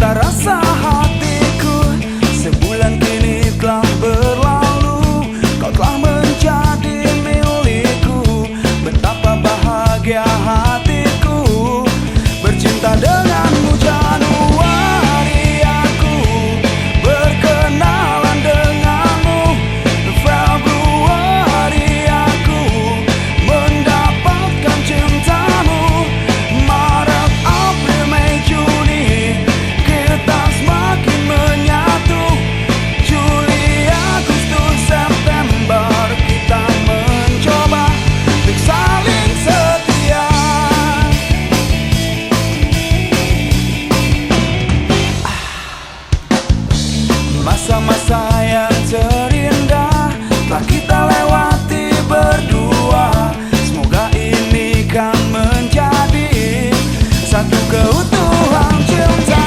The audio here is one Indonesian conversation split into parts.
Rasa hatiku sebulan kini telah berlalu, kau telah menjadi milikku. Betapa bahagia hatiku bercinta denganmu. Januari aku berkenalan denganmu, Februari aku mendapatkan cintamu, Maret, April, Mei, Juni kita semakin menyatu, Juli, Agustus, September kita mencoba untuk saling setia. Masa-masa yang terindah telah kita lewati berdua. Semoga ini kan menjadi satu keutuhan cinta.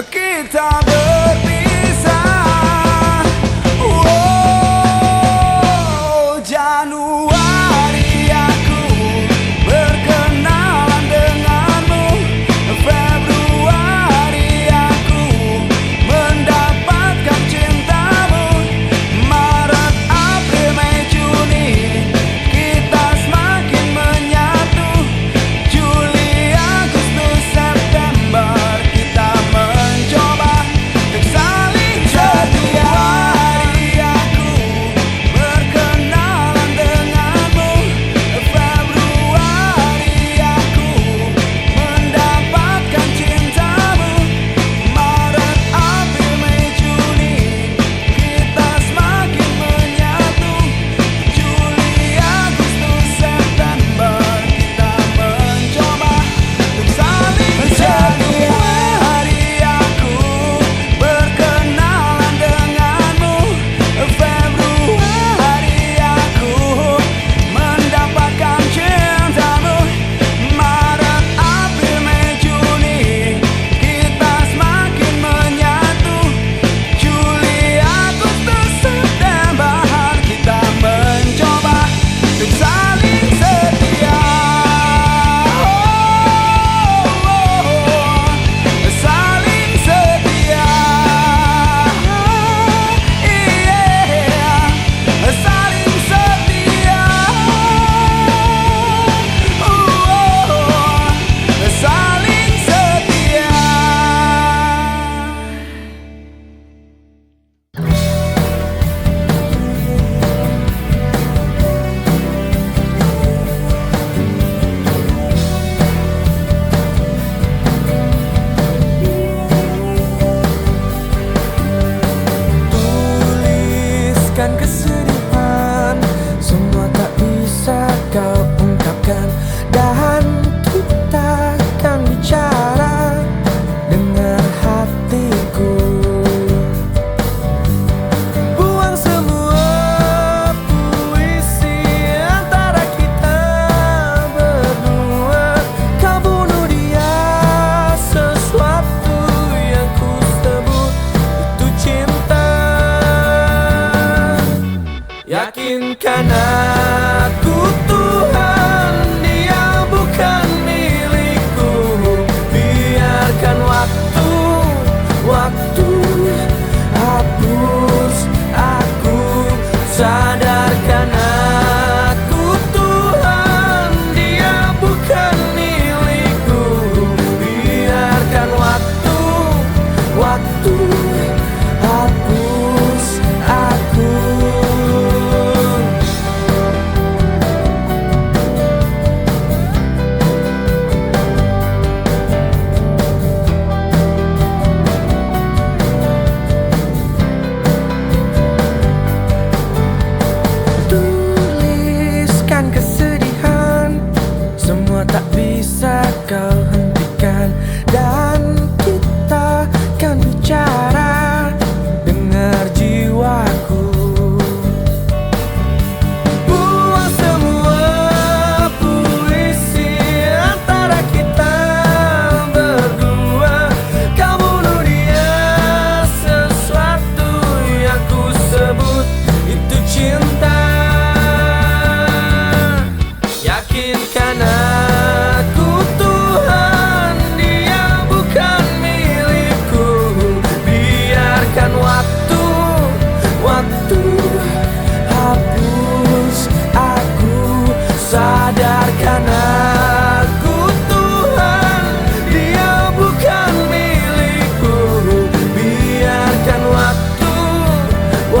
Kita berpisah. Oh, Januari aku berkenalan denganmu, Februari aku mendapatkan cintamu, Maret, April, Mei, Juni kita semakin menyatu, Juli, Agustus, September kita mencoba untuk saling setia. Januari aku berkenalan denganmu, Februari aku mendapatkan cintamu, Maret, April, Mei, Juni kita semakin menyatu, Juli, Agustus, September kita mencoba untuk saling setia. Januari aku berkenalan denganmu, Februari aku mendapatkan cintamu, Maret, April, Mei, Juni kita semakin menyatu, Juli, Agustus, September kita mencoba untuk saling setia. Saling setia. Saling setia. Saling setia. Tuliskan kesedihan, semua tak bisa kau ungkapkan, dan kita akan bicara dengan hatiku. Buang semua puisi antara kita berdua, kau bunuh dia, sesuatu yang ku sebut itu cinta. Yakinkan aku Tuhan, dia bukan milikku. Biarkan waktu hapus aku.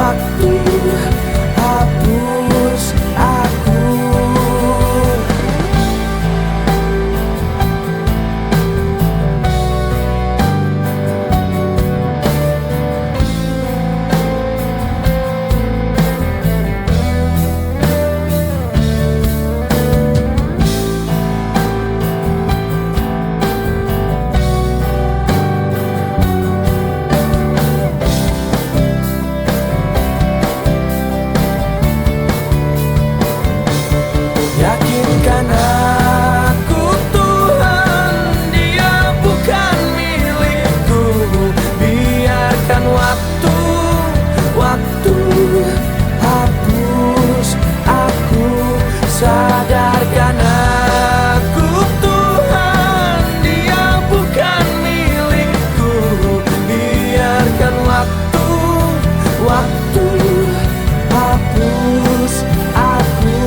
waktu hapus aku. Yakinkan aku Tuhan, dia bukan milikku. Biarkan waktu hapus aku. Sadarkan aku Tuhan, dia bukan milikku. Biarkan waktu hapus aku.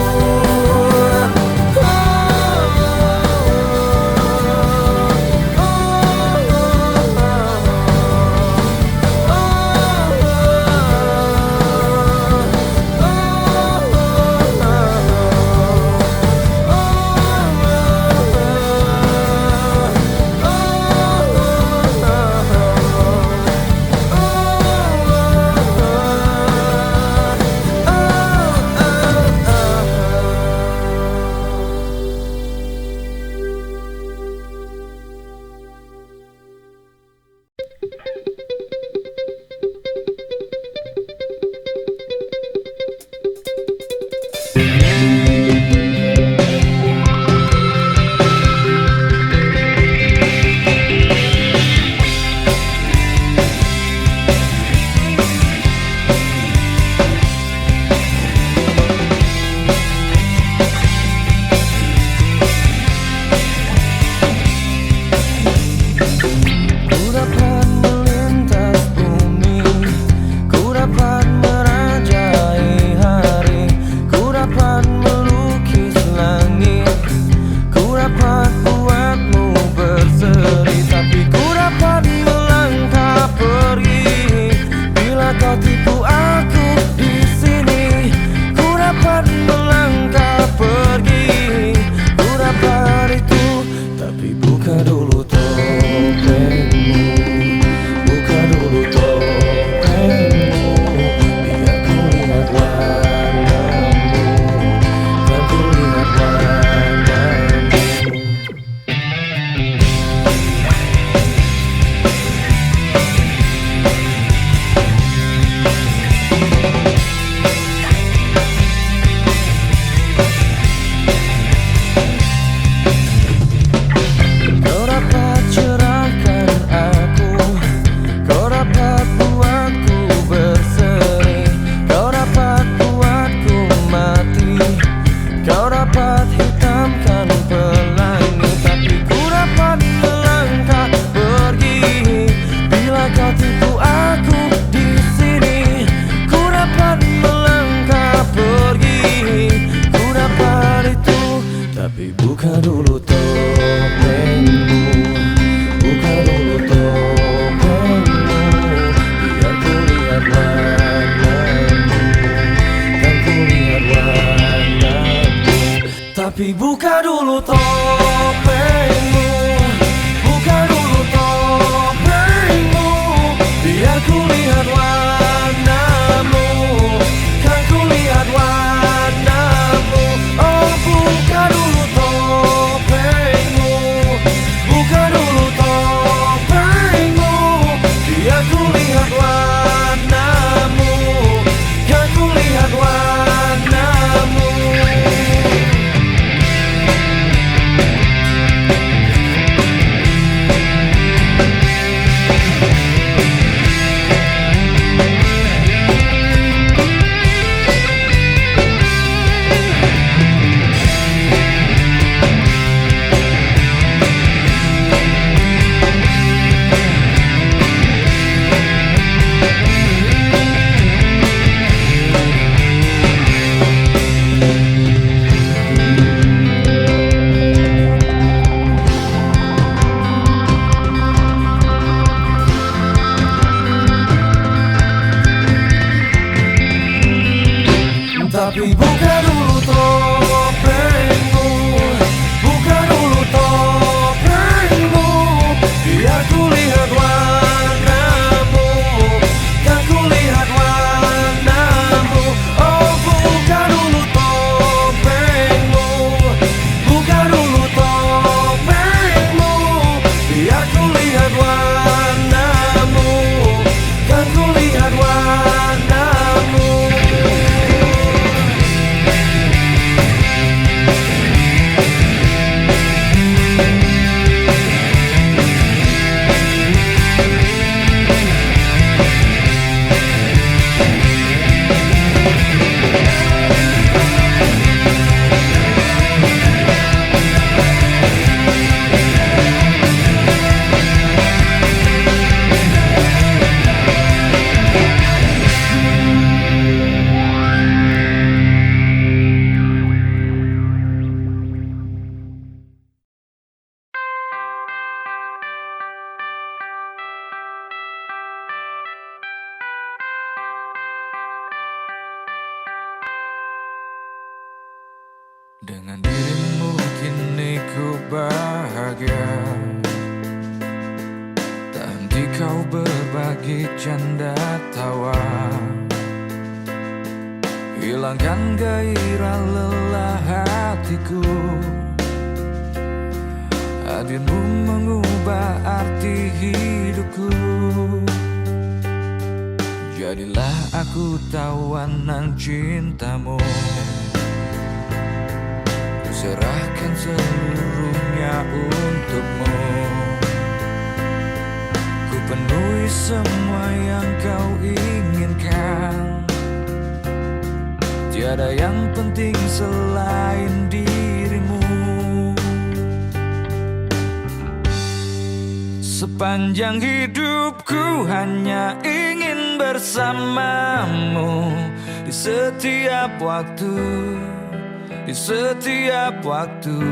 Tapi buka dulu topengmu, buka dulu topengmu, biar ku lihat warnamu, kan ku lihat warnamu. Oh, buka dulu topengmu, buka dulu topengmu, biar ku lihat warnamu, kan ku lihat warnamu. Tapi buka dulu topengmu, buka dulu topengmu, biar ku lihat warnamu, kan ku lihat warnamu. Oh buka dulu topengmu, buka dulu topengmu, biar ku lihat warnamu, kan ku lihat warnamu. Dengan dirimu kini ku bahagia, tak henti kau berbagi canda tawa, hilangkan gairah lelah hatiku. Hadirmu mengubah arti hidupku. Jadilah aku tawanan cintamu, serahkan seluruhnya untukmu. Ku penuhi semua yang kau inginkan, tiada yang penting selain dirimu. Sepanjang hidupku hanya ingin bersamamu, di setiap waktu, di setiap waktu.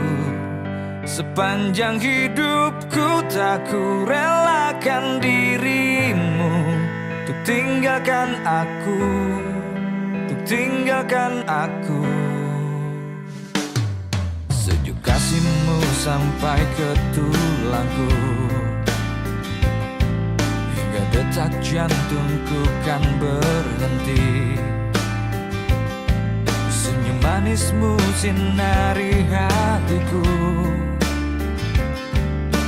Sepanjang hidupku tak ku relakan dirimu untuk tinggalkan aku, untuk tinggalkan aku. Sejuk kasihmu sampai ke tulangku, hingga detak jantungku kan berhenti. Manismu sinari hatiku,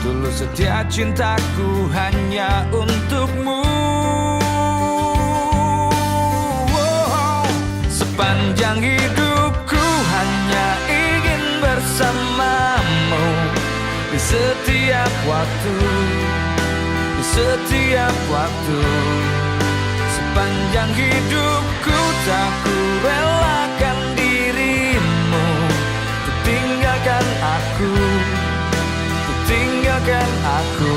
tulus setia cintaku hanya untukmu. Sepanjang hidupku hanya ingin bersamamu, di setiap waktu, di setiap waktu. Sepanjang hidupku tak ku relakan tinggalkan aku, untuk tinggalkan aku.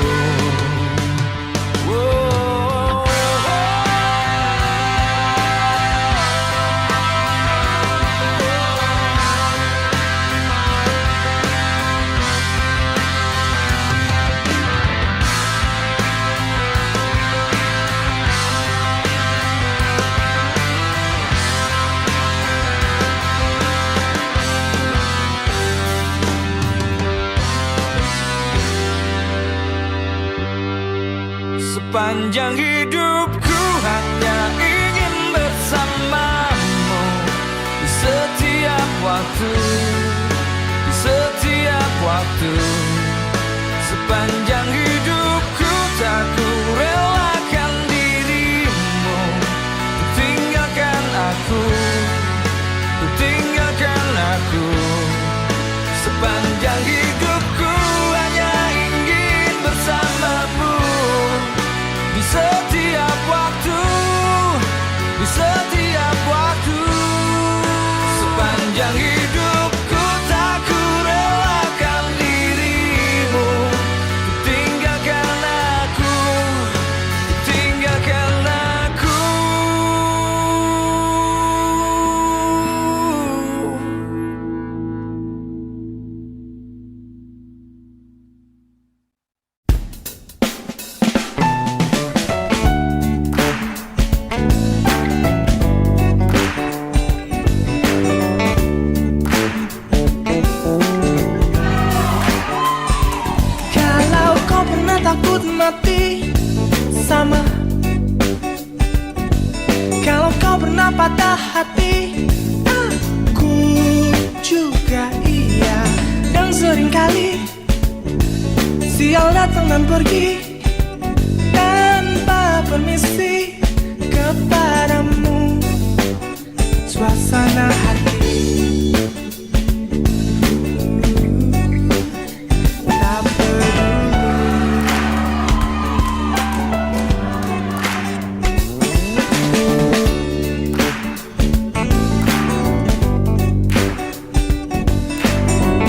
Sepanjang hidupku hanya ingin bersamamu, di setiap waktu, di setiap waktu. Sepanjang hidupku tak ku relakan dirimu untuk tinggalkan aku, untuk tinggalkan aku. Sepanjang hidupku hanya ingin bersamamu, di setiap waktu, di setiap waktu. Sepanjang hidupku tak ku relakan dirimu untuk patah hati, aku juga iya. Dan seringkali sial datang dan pergi tanpa permisi kepadamu. Suasana hati tak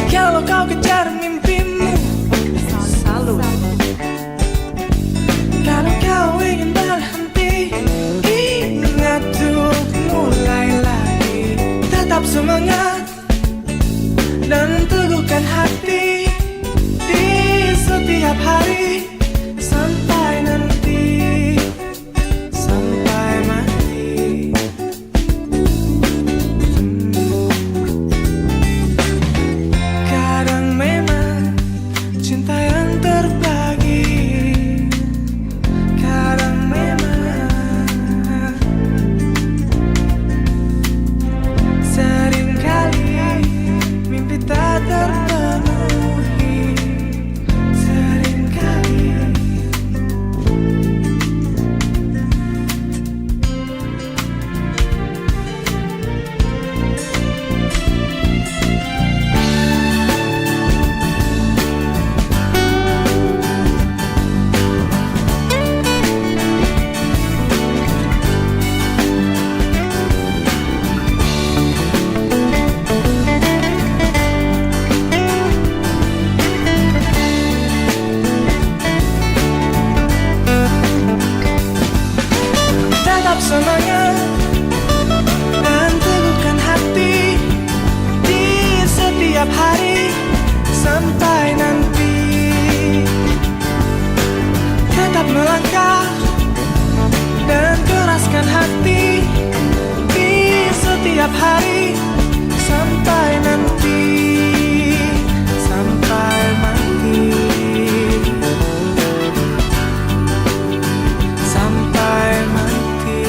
kalau kau kejar mimpimu, salut. Kalau kau ingin berhenti, ingat untuk mulai lagi. Tetap semangat dan teguhkan hati di setiap hari sampai nanti, sampai mati. Kadang memang cinta yang terbagi, kadang memang seringkali mimpi tak terpenuhi. Seringkali tetap semangat dan teguhkan hati di setiap hari sampai nanti. Tetap melangkah dan keraskan hati di setiap hari sampai nanti, sampai mati, sampai mati.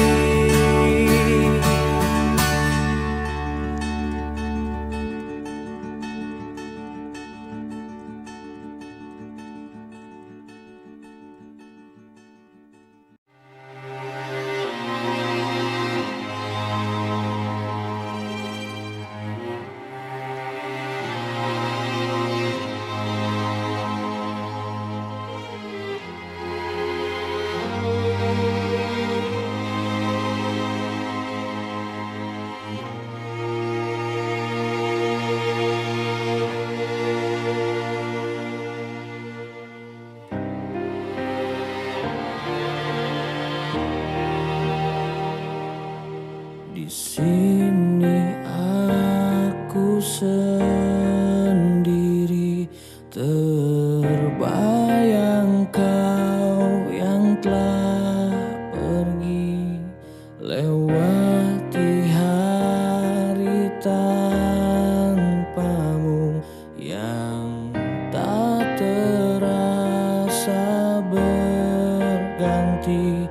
Di sini aku sendiri, terbayang kau yang telah pergi, lewati hari tanpamu yang tak terasa berganti.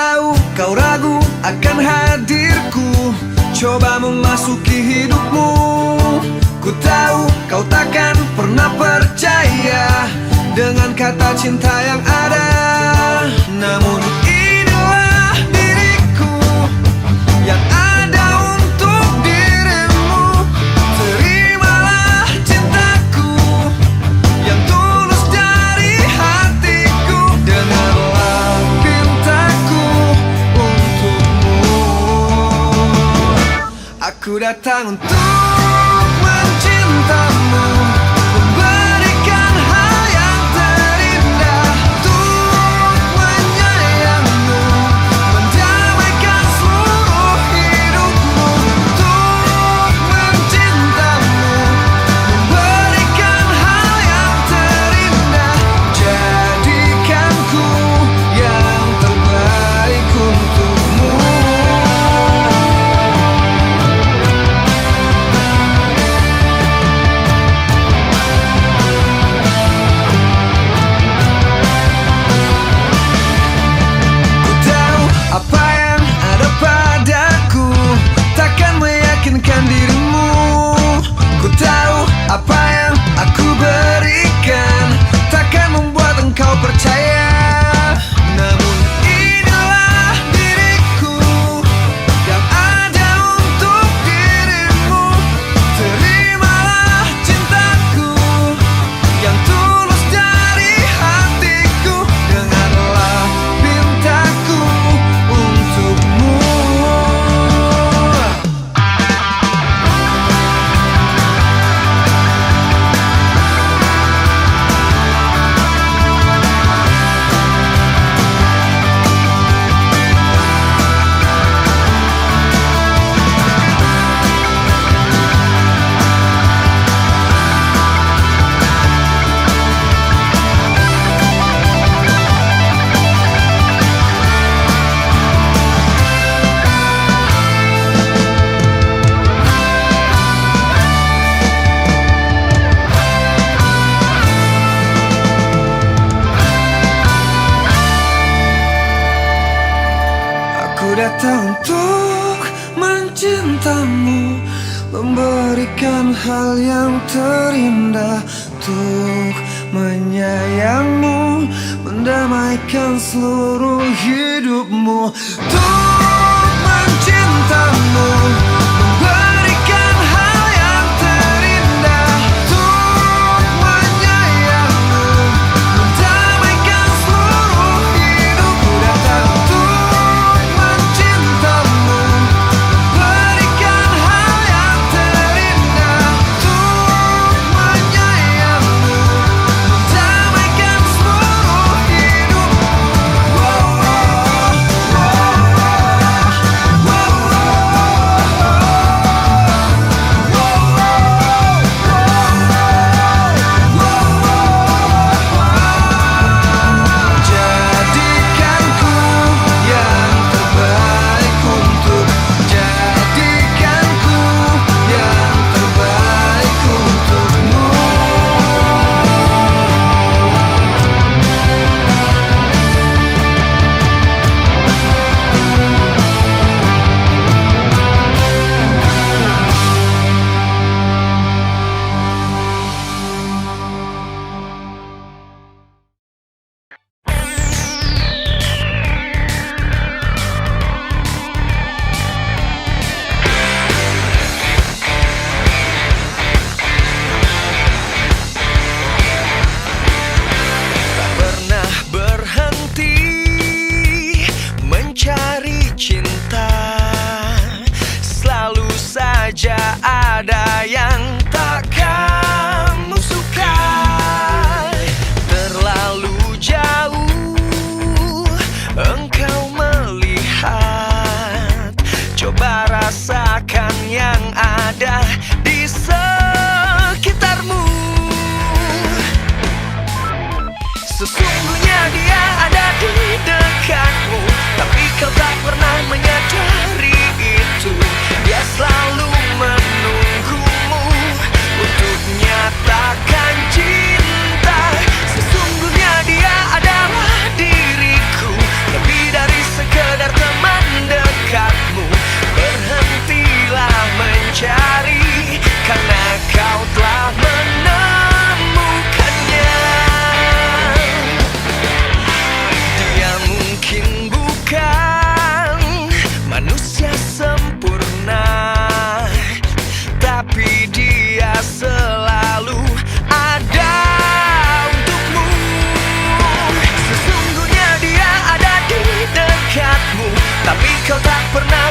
tahu kau ragu akan hadirku, coba memasuki hidupmu. Ku tahu kau takkan pernah percaya dengan kata cinta yang ada. Namun inilah diriku yang ada untuk dirimu. Terimalah cintaku yang tulus dari hatiku. Dengarlah pintaku untukmu. Aku datang untuk mencintamu, memberikan hal yang terindah, untuk menyayangmu, mendamaikan seluruh hidupmu. Untuk mencintamu, memberikan hal yang terindah, jadikanku yang terbaik untukmu. Apa yang ada padaku takkan meyakinkan dirimu. Ku tahu apa yang aku berikan takkan membuat engkau percaya. Namun inilah diriku yang ada untuk dirimu. Terimalah cintaku yang tulus dari hatiku. Dengarlah pintaku untukmu. Aku datang untuk mencintamu, memberikan hal yang terindah, untuk menyayangmu, mendamaikan seluruh hidupmu. Untuk mencintamu, memberikan hal yang terindah, untuk menyayangmu, mendamaikan seluruh hidupku. Datang untuk mencintamu, memberikan hal yang terindah, untuk menyayangmu, mendamaikan seluruh hidupku.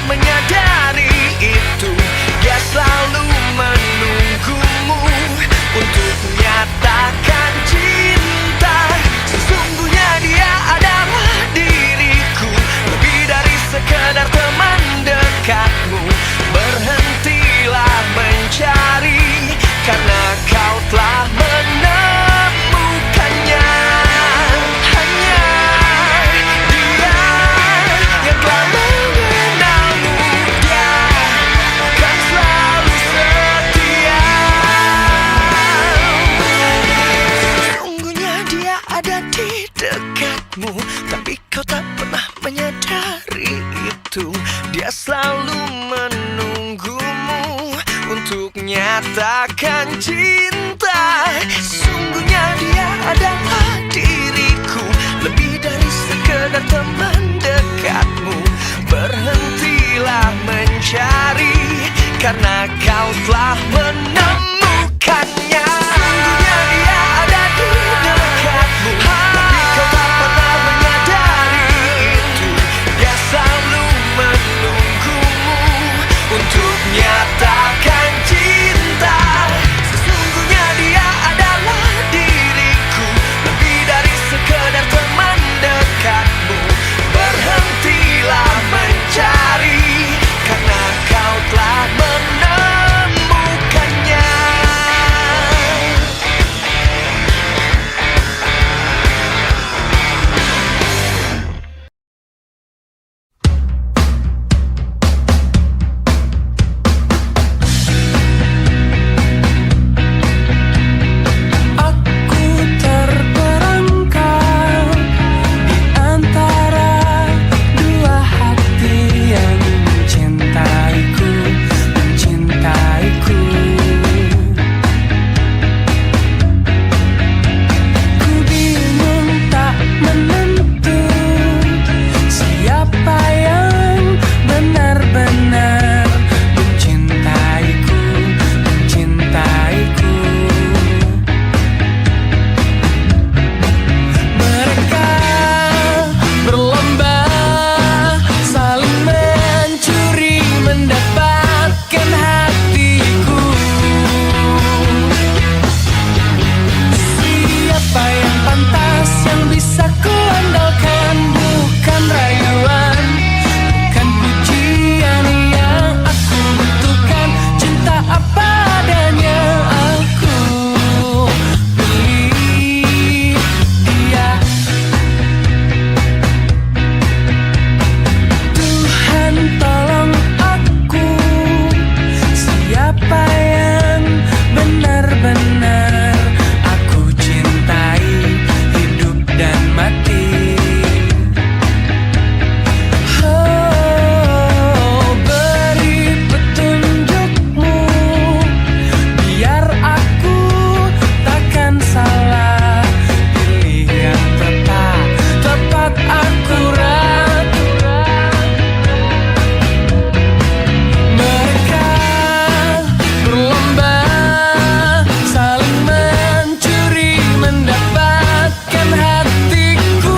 menyadari itu. Dia selalu menunggumu untuk menyatakan cinta. Sesungguhnya dia adalah diriku, lebih dari sekedar teman dekatmu. Berhentilah mencari, karena kau telah menemukannya. Hanya dia yang telah mengenalmu. Dia kan selalu setia. Sesungguhnya dia ada di dekatmu, tapi kau tak pernah menyadari itu. Dia selalu menunggumu untuk nyatakan cinta. Sungguhnya dia adalah diriku, lebih dari sekedar teman dekatmu. Berhentilah mencari, karena kau telah menemukannya. Sungguhnya dia ada di dekatmu, tapi kau tak pernah menyadari itu. Dia selalu menunggumu untuk nyatakan cinta. Sesungguhnya dia adalah diriku, lebih dari sekedar teman dekatmu. Berhentilah mencari, karena kau telah menemukannya. Aku terperangkap di antara dua hati yang mencintaiku, mencintaiku. Ku bingung tak menentu siapa yang benar-benar mencintaiku, mencintaiku. Mereka berlomba saling mencuri mendapatkan hatiku. Siapa yang pantas yang bisa kuandalkan? Bukan rayuan, bukan pujian yang aku butuhkan. Cinta apa adanya aku pilih dia. Tuhan tolong aku, siapa yang benar-benar aku cintai, hidup dan mati. Oh, beri petunjukmu, biar aku takkan salah pilih yang tepat, tepat akurat. Mereka berlomba saling mencuri mendapatkan hatiku.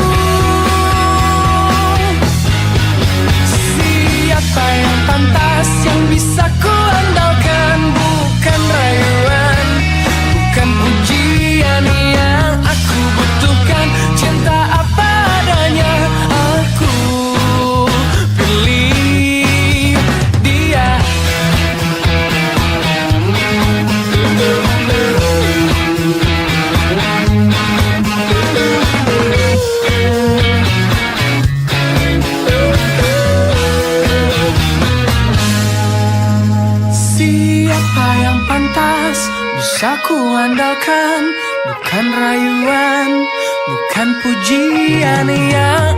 Siapa yang pantas yang bisa kuandalkan? Bukan rayuan, bukan pujian yang aku butuhkan. Cinta apa adanya aku pilih dia. Siapa yang pantas bisa kuandalkan? Bukan rayuan, bukan pujian yang